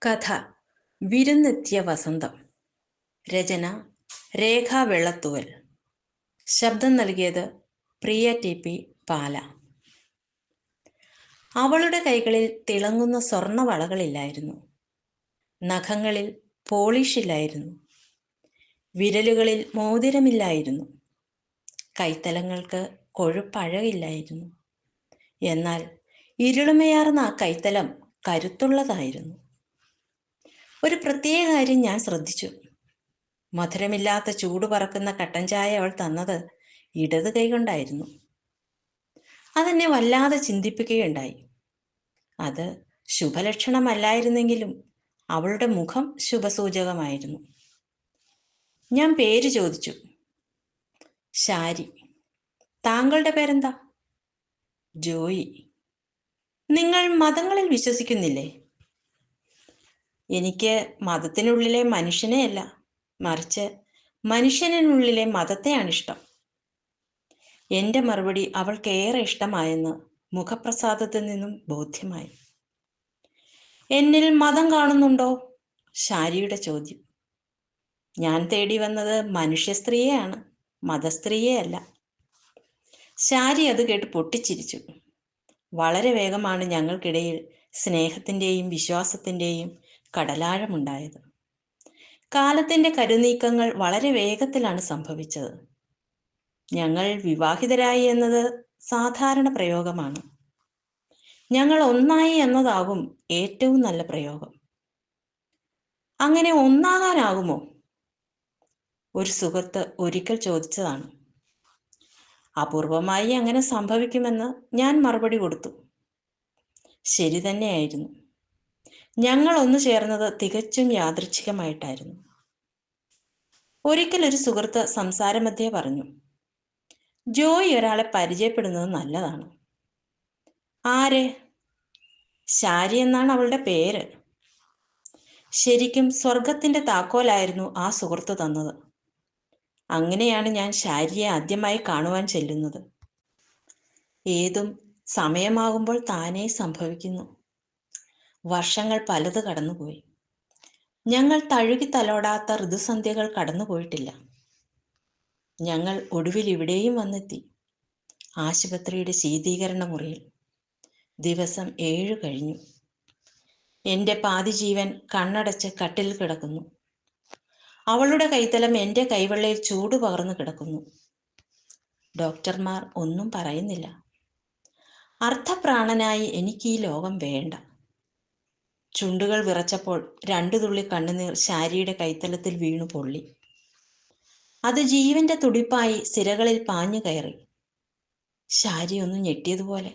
കഥ വിരുന്നെത്തിയ വസന്തം. രചന രേഖ വെള്ളത്തൂവൽ. ശബ്ദം നൽകിയത് പ്രിയ ടി. പാല. അവളുടെ കൈകളിൽ തിളങ്ങുന്ന സ്വർണവളകളില്ലായിരുന്നു. നഖങ്ങളിൽ പോളിഷില്ലായിരുന്നു. വിരലുകളിൽ മോതിരമില്ലായിരുന്നു. കൈത്തലങ്ങൾക്ക് കൊഴുപ്പഴകില്ലായിരുന്നു. എന്നാൽ ഇരുളുമയാർന്ന ആ കൈത്തലം കരുത്തുള്ളതായിരുന്നു. ഒരു പ്രത്യേക കാര്യം ഞാൻ ശ്രദ്ധിച്ചു. മധുരമില്ലാത്ത ചൂട് പറക്കുന്ന കട്ടൻ ചായ അവൾ തന്നത് ഇടത് കൈകൊണ്ടായിരുന്നു. അതെന്നെ വല്ലാതെ ചിന്തിപ്പിക്കുകയുണ്ടായി. അത് ശുഭലക്ഷണമല്ലായിരുന്നെങ്കിലും അവളുടെ മുഖം ശുഭസൂചകമായിരുന്നു. ഞാൻ പേര് ചോദിച്ചു. ശാരി. താങ്കളുടെ പേരെന്താ? ജോയി. നിങ്ങൾ മതങ്ങളിൽ വിശ്വസിക്കുന്നില്ലേ? എനിക്ക് മതത്തിനുള്ളിലെ മനുഷ്യനെയല്ല, മറിച്ച് മനുഷ്യനുള്ളിലെ മതത്തെയാണിഷ്ടം. എൻ്റെ മറുപടി അവൾക്കേറെ ഇഷ്ടമായെന്ന് മുഖപ്രസാദത്തിൽ നിന്നും ബോധ്യമായി. എന്നിൽ മതം കാണുന്നുണ്ടോ? ശാരിയുടെ ചോദ്യം. ഞാൻ തേടി വന്നത് മനുഷ്യ സ്ത്രീയെയാണ്, മതസ്ത്രീയെ അല്ല. ശാരി അത് കേട്ട് പൊട്ടിച്ചിരിച്ചു. വളരെ വേഗമാണ് ഞങ്ങൾക്കിടയിൽ സ്നേഹത്തിൻ്റെയും വിശ്വാസത്തിൻ്റെയും കടലാഴമുണ്ടായത്. കാലത്തിൻ്റെ കരുനീക്കങ്ങൾ വളരെ വേഗത്തിലാണ് സംഭവിച്ചത്. ഞങ്ങൾ വിവാഹിതരായി എന്നത് സാധാരണ പ്രയോഗമാണ്. ഞങ്ങൾ ഒന്നായി എന്നതാകും ഏറ്റവും നല്ല പ്രയോഗം. അങ്ങനെ ഒന്നാകാനാകുമോ? ഒരു സുഹൃത്ത് ഒരിക്കൽ ചോദിച്ചതാണ്. അപൂർവമായി അങ്ങനെ സംഭവിക്കുമെന്ന് ഞാൻ മറുപടി കൊടുത്തു. ശരി തന്നെയായിരുന്നു. ഞങ്ങൾ ഒന്നു ചേർന്നത് തികച്ചും യാദൃച്ഛികമായിട്ടായിരുന്നു. ഒരിക്കൽ ഒരു സുഹൃത്ത് സംസാരമധ്യേ പറഞ്ഞു, ജോയി ഒരാളെ പരിചയപ്പെടുന്നത് നല്ലതാണ്. ആരെ? ശാരി എന്നാണ് അവളുടെ പേര്. ശരിക്കും സ്വർഗത്തിൻ്റെ താക്കോലായിരുന്നു ആ സുഹൃത്ത് തന്നത്. അങ്ങനെയാണ് ഞാൻ ശാരിയെ ആദ്യമായി കാണുവാൻ ചെല്ലുന്നത്. ഏതും സമയമാകുമ്പോൾ താനേ സംഭവിക്കുന്നു. വർഷങ്ങൾ പലത് കടന്നുപോയി. ഞങ്ങൾ തഴുകി തലോടാത്ത ഋതുസന്ധ്യകൾ കടന്നുപോയിട്ടില്ല. ഞങ്ങൾ ഒടുവിൽ ഇവിടെയും വന്നെത്തി, ആശുപത്രിയുടെ ശീതീകരണ മുറിയിൽ. ദിവസം 7 കഴിഞ്ഞു. എൻ്റെ പാതി ജീവൻ കണ്ണടച്ച് കട്ടിലിൽ കിടക്കുന്നു. അവളുടെ കൈത്തലം എൻ്റെ കൈവെള്ളയിൽ ചൂട് പകർന്നു കിടക്കുന്നു. ഡോക്ടർമാർ ഒന്നും പറയുന്നില്ല. അർത്ഥപ്രാണനായി എനിക്ക് ഈ ലോകം വേണ്ട. ചുണ്ടുകൾ വിറച്ചപ്പോൾ 2 തുള്ളി കണ്ണുനീർ ശാരിയുടെ കൈത്തലത്തിൽ വീണു പൊള്ളി. അത് ജീവന്റെ തുടിപ്പായി സിരകളിൽ പാഞ്ഞു കയറി. ശാരി ഒന്ന് ഞെട്ടിയതുപോലെ.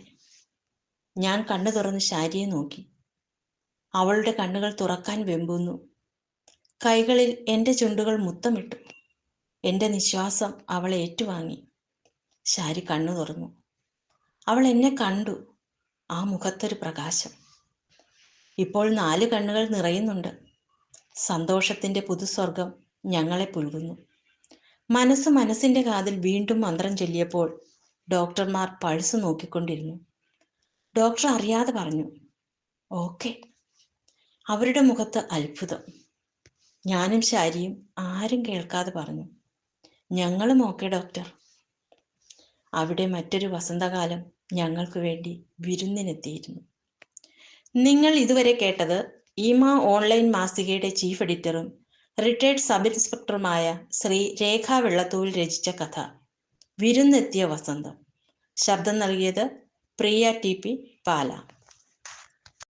ഞാൻ കണ്ണു തുറന്ന് ശാരിയെ നോക്കി. അവളുടെ കണ്ണുകൾ തുറക്കാൻ വെമ്പുന്നു. കൈകളിൽ എൻ്റെ ചുണ്ടുകൾ മുത്തമിട്ടു. എൻ്റെ നിശ്വാസം അവൾ ഏറ്റുവാങ്ങി. ശാരി കണ്ണു തുറന്നു. അവൾ എന്നെ കണ്ടു. ആ മുഖത്തൊരു പ്രകാശം. ഇപ്പോൾ 4 കണ്ണുകൾ നിറയുന്നുണ്ട്. സന്തോഷത്തിൻ്റെ പുതുസ്വർഗം ഞങ്ങളെ പുൽകുന്നു. മനസ്സിൻ്റെ കാതിൽ വീണ്ടും മന്ത്രം ചൊല്ലിയപ്പോൾ ഡോക്ടർമാർ പൾസ് നോക്കിക്കൊണ്ടിരുന്നു. ഡോക്ടർ അറിയാതെ പറഞ്ഞു, ഓക്കെ. അവരുടെ മുഖത്ത് അത്ഭുതം. ഞാനും ശാരിയും ആരും കേൾക്കാതെ പറഞ്ഞു, ഞങ്ങളും ഓക്കെ ഡോക്ടർ. അവിടെ മറ്റൊരു വസന്തകാലം ഞങ്ങൾക്ക് വേണ്ടി വിരുന്നിനെത്തിയിരുന്നു. നിങ്ങൾ ഇതുവരെ കേട്ടത് ഈമ ഓൺലൈൻ മാസികയുടെ ചീഫ് എഡിറ്ററും റിട്ടയർഡ് സബ് ഇൻസ്പെക്ടറുമായ ശ്രീ രേഖ വെള്ളത്തൂവൽ രചിച്ച കഥ വിരുന്നെത്തിയ വസന്തം. ശബ്ദം നൽകിയത് പ്രിയ ടി. പാല.